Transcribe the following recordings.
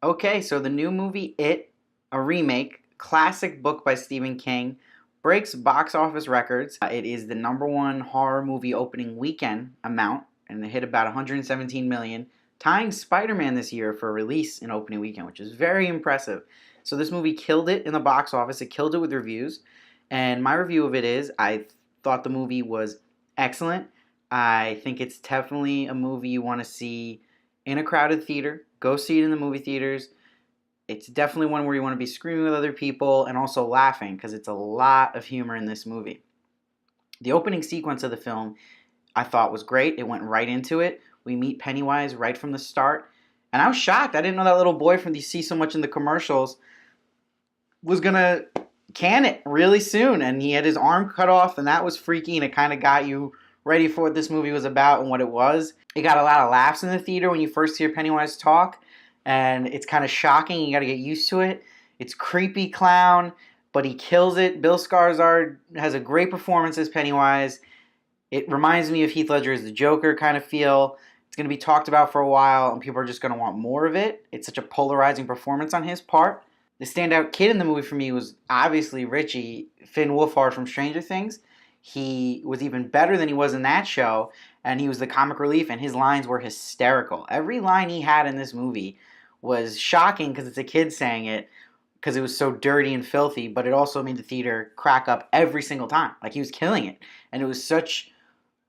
Okay, so the new movie It, a remake, classic book by Stephen King, breaks box office records. It is the number one horror movie opening weekend amount, and it hit about 117 million, tying Spider-Man this year for release in opening weekend, which is very impressive. So this movie killed it in the box office. It killed it with reviews, and my review of it is I thought the movie was excellent. I think it's definitely a movie you want to see in a crowded theater. Go see it in the movie theaters. It's definitely one where you want to be screaming with other people and also laughing because it's a lot of humor in this movie. The opening sequence of the film I thought was great. It went right into it. We meet Pennywise right from the start. And I was shocked. I didn't know that little boy from you see so much in the commercials was going to can it really soon. And he had his arm cut off, and that was freaky, and it kind of got you ready for what this movie was about and what it was. It got a lot of laughs in the theater when you first hear Pennywise talk, and it's kind of shocking. You got to get used to it. It's creepy clown, but he kills it. Bill Skarsgård has a great performance as Pennywise. It reminds me of Heath Ledger as the Joker kind of feel. It's going to be talked about for a while, and people are just going to want more of it. It's such a polarizing performance on his part. The standout kid in the movie for me was obviously Richie, Finn Wolfhard from Stranger Things. He was even better than he was in that show, and he was the comic relief, and his lines were hysterical. Every line he had in this movie was shocking because it's a kid saying it, because it was so dirty and filthy, but it also made the theater crack up every single time. Like, he was killing it. And it was such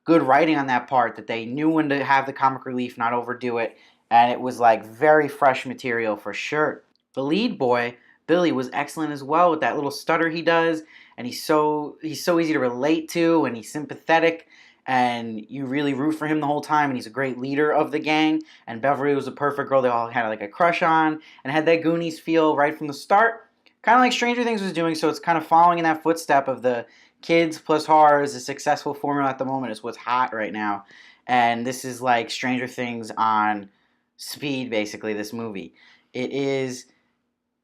good writing on that part that they knew when to have the comic relief, not overdo it, and it was like very fresh material for sure. The lead boy, Billy, was excellent as well with that little stutter he does, and he's so easy to relate to, and he's sympathetic, and you really root for him the whole time, and he's a great leader of the gang. And Beverly was a perfect girl they all had like a crush on, and had that Goonies feel right from the start, kind of like Stranger Things was doing. So it's kind of following in that footstep of the kids plus horror is a successful formula at the moment. It's what's hot right now, and this is like Stranger Things on speed, basically. This movie, it is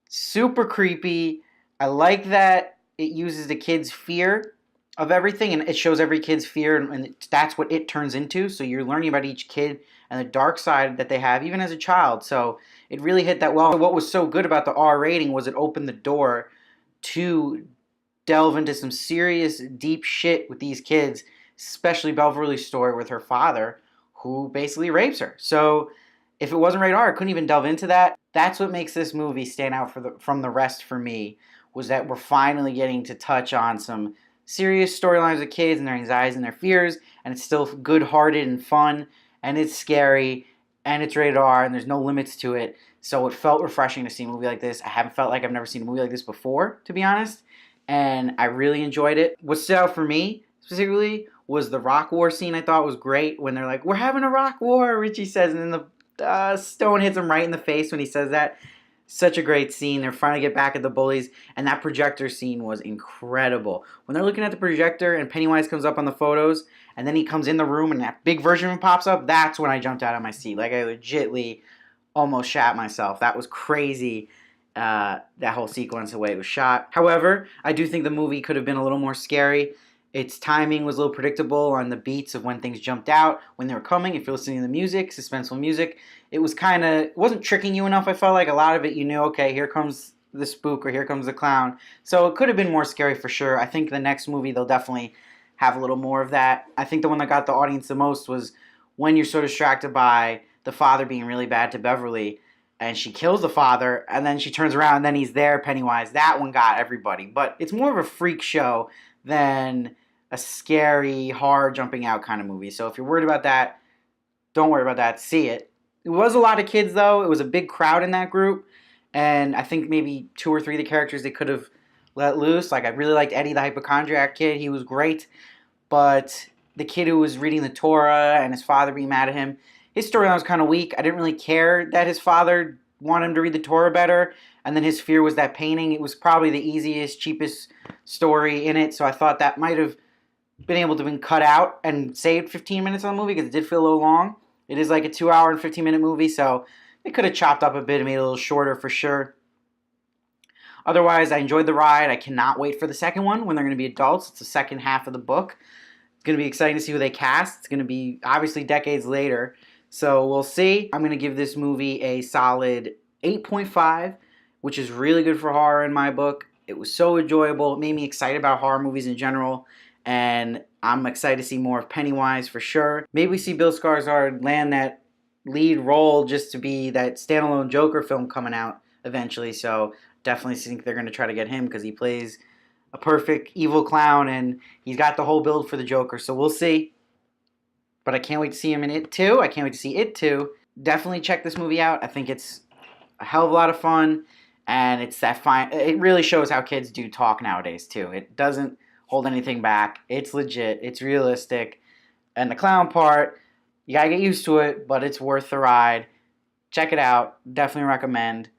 super creepy. I like that it uses the kids' fear of everything, and it shows every kid's fear, and that's what it turns into. So you're learning about each kid and the dark side that they have, even as a child. So it really hit that well. What was so good about the R rating was it opened the door to delve into some serious, deep shit with these kids, especially Beverly's story with her father, who basically rapes her. So if it wasn't rated R, I couldn't even delve into that. That's what makes this movie stand out from the rest for me, was that we're finally getting to touch on some serious storylines of kids and their anxieties and their fears, and it's still good-hearted and fun, and it's scary, and it's rated R, and there's no limits to it. So it felt refreshing to see a movie like this. I haven't felt like I've never seen a movie like this before, to be honest, and I really enjoyed it. What stood out for me, specifically, was the rock war scene. I thought was great when they're like, "We're having a rock war," Richie says, and then the stone hits him right in the face when he says that. Such a great scene. They're finally get back at the bullies, and that projector scene was incredible. When they're looking at the projector and Pennywise comes up on the photos, and then he comes in the room and that big version of him pops up, that's when I jumped out of my seat. Like, I legitly almost shat myself. That was crazy, that whole sequence, the way it was shot. However, I do think the movie could have been a little more scary. Its timing was a little predictable on the beats of when things jumped out, when they were coming. If you're listening to the music, suspenseful music, it wasn't tricking you enough. I felt like a lot of it, you knew, okay, here comes the spook or here comes the clown. So it could have been more scary for sure. I think the next movie, they'll definitely have a little more of that. I think the one that got the audience the most was when you're so distracted by the father being really bad to Beverly, and she kills the father, and then she turns around, and then he's there, Pennywise. That one got everybody. But it's more of a freak show than a scary, horror jumping out kind of movie. So if you're worried about that, don't worry about that. See it. It was a lot of kids, though. It was a big crowd in that group. And I think maybe 2 or 3 of the characters they could have let loose. Like, I really liked Eddie, the hypochondriac kid. He was great. But the kid who was reading the Torah and his father being mad at him, his storyline was kind of weak. I didn't really care that his father wanted him to read the Torah better. And then his fear was that painting. It was probably the easiest, cheapest story in it. So I thought that might have been able to have been cut out and saved 15 minutes on the movie, because it did feel a little long. It is like a 2-hour and 15-minute movie, so they could have chopped up a bit and made it a little shorter for sure. Otherwise, I enjoyed the ride. I cannot wait for the second one when they're going to be adults. It's the second half of the book. It's going to be exciting to see who they cast. It's going to be obviously decades later, so we'll see. I'm going to give this movie a solid 8.5, which is really good for horror in my book. It was so enjoyable. It made me excited about horror movies in general, and I'm excited to see more of Pennywise for sure. Maybe we see Bill Skarsgård land that lead role just to be that standalone Joker film coming out eventually. So definitely think they're going to try to get him because he plays a perfect evil clown and he's got the whole build for the Joker. So we'll see. But I can't wait to see him in It too. I can't wait to see It too. Definitely check this movie out. I think it's a hell of a lot of fun, and it's that fine. It really shows how kids do talk nowadays too. It doesn't hold anything back. It's legit. It's realistic, and the clown part, you gotta get used to it, but it's worth the ride. Check it out. Definitely recommend.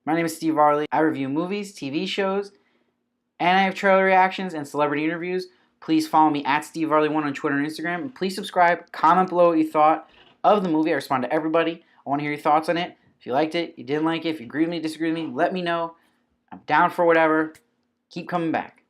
My name is Steve Varley. I review movies, TV shows, and I have trailer reactions and celebrity interviews. Please follow me at Steve Varley1 on Twitter and Instagram. And please subscribe. Comment below what you thought of the movie. I respond to everybody. I want to hear your thoughts on it. If you liked it, you didn't like it, if you agree with me, disagree with me, let me know. I'm down for whatever. Keep coming back.